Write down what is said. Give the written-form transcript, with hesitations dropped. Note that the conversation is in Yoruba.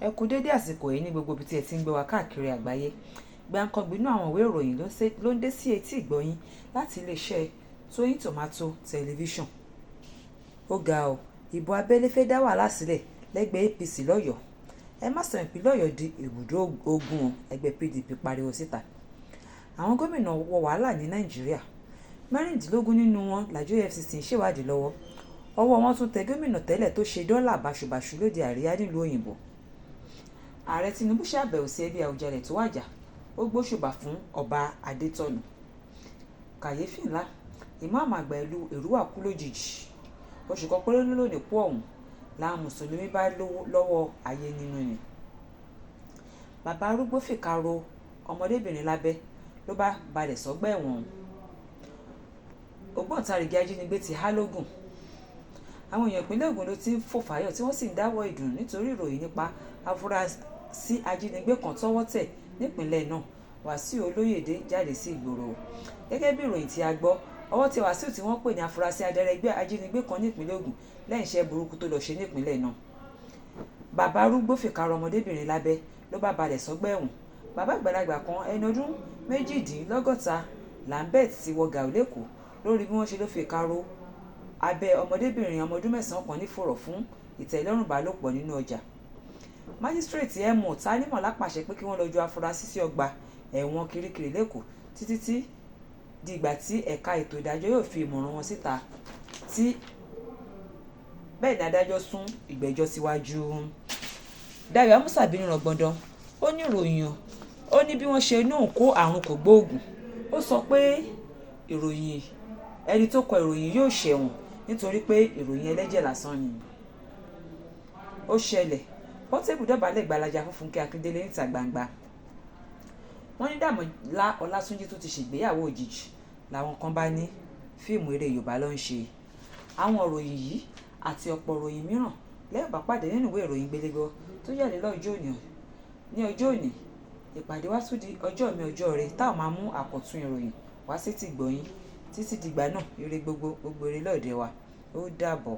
Ẹ kú dédé àsìkò yìí ní gbogbo ibi tí ẹ ti ń gbé wa káàkiri àgbáyé. Gbàǹkangbì inú àwọn ìwé ìròyìn ló ń dé sí etí ìgbọ́yín láti iléeṣẹ́ Tóyìn Tòmátò tẹlifíṣàn. Ó ga ọ́, ìbò abẹ́lé fẹ́ dá wàhálà sílẹ̀ lẹ́gbẹ́ APC lọ́yọ̀ọ́. Ẹ má sọ ìpínlẹ̀ Ọ̀yọ́ di ibùdó ogun ẹgbẹ́ PDP pariwo síta. Àwọn gómìnà wọ wàhálà ní Nàìjíríà. 16 nínú wọn làjọ EFCC ń ṣèwádìí lọ́wọ́. Ọwọ́ wọn tún tẹ gómìnà tẹ́lẹ̀ tó ṣe dọ́là báṣubàṣu lóde àríyá nílùú òyìnbó. Ààrẹ Tinubu ṣàbẹ̀wò sí ẹbí Àwùjalẹ̀ tó wàjà. Ó gbóṣùbà fún ọba Adétọ́nù. Kàyéfì ńlá, ìmáàmù àgbà ìlú Èrúwà kú lójijì. Oṣù kan péré ló lónìí kú ọ̀hún làwọn mùsùlùmí bá lọ́wọ́ ayé nínú ni. Bàbá arúgbó fìkà ro ọmọdébìnrin lábẹ́ ló bá balẹ̀ sọ́gbà ẹ̀wọ̀n. Ògbóǹtarìgì ajínigbé ti há lógùn. Àwọn èèyàn ìpínlẹ̀ Ògùn ló ti ń fò fáyọ̀ tí wọ́n sì ń dáwọ́ ìdùnnú nítorí ìròyìn nípa afurasí ajínigbé kan tọ́wọ́ tẹ̀ nípìnlẹ̀ náà. Wàsíù Olóyèdé jáde sí ìgboro. Gẹ́gẹ́ bí ìròyìn tí a gbọ́, ọwọ́ tẹ Wàsíù tí wọ́n pè ní afurasí adẹ́rẹ́gbẹ́ ajínigbé kan nípìnlẹ̀ Ògùn lẹ́yìn iṣẹ́ burúkú tó lọ ṣe nípìnlẹ̀ náà. Bàbá arúgbó fìkà ro ọmọdébìnrin lábẹ́ ló bá balẹ̀ sọ́gbà ẹ̀wọ̀n. Bàbá àgbàlagbà kan ẹni ọdún 68 Lambert ti wọ gàù lẹ́kọ̀ọ́ lórí bí wọ́n ṣe ló fìkà ro abẹ́ ọmọdébìnrin ọmọ ọdún 9 kan nífọ̀rọ̀ fún ìtẹ́lọ́rùn ìbálòpọ̀ nínú ọjà. Májísírèètì Emo Tánímọ̀lá pàṣẹ pé kí wọ́n lọ ju afurasí sí ọgbà ẹ̀wọ̀n Kirikiri lẹ́kọ̀ọ́ títí di ìgbà tí ẹ̀ka ètò ìdájọ́ yóò fi ìmọ̀ràn wọn síta bẹ́ẹ̀ ni adájọ́ sún ìgbẹ́jọ́ síwájú. Dayọ̀ Amusa bínú rọ̀gbọ̀ndàn. Ó ní ìròyìn ó ní bí wọ́n ṣe náà kó àrùn kògbóògùn. Ó sọ pé ẹni tó kọ ìròyìn yóò ṣẹ̀wọ̀n nítorí pé ìròyìn ẹlẹ́jẹ̀ lásán ni. Ó ṣẹlẹ̀ Portable dọ̀bálẹ̀ gbalaja fún Fúnkẹ́ Akíndélé níta gbangba. Wọ́n ní Dàmọ́lá Ọlátúnjí tó ti ṣègbéyàwó òjijì làwọn kan bá ní fíìmù eré Yorùbá ló ń ṣe. Àwọn ìròyìn yìí àti ọ̀pọ̀ ìròyìn mìíràn lẹ́yìn bá pàdé nínú ìwé ìròyìn gbélégbọ́ tó jáde ní ọjọ́ òní. Ìpàdé wá tún di ọjọ́ mi ọjọ́ rẹ̀ táwọn máa mú àkọ́tún ìròyìn wá sí ti gbọ̀yìn. Títí dìgbà náà, ire gbogbo ire lọ́ọ̀dẹ̀ wa. Ó dàbọ̀.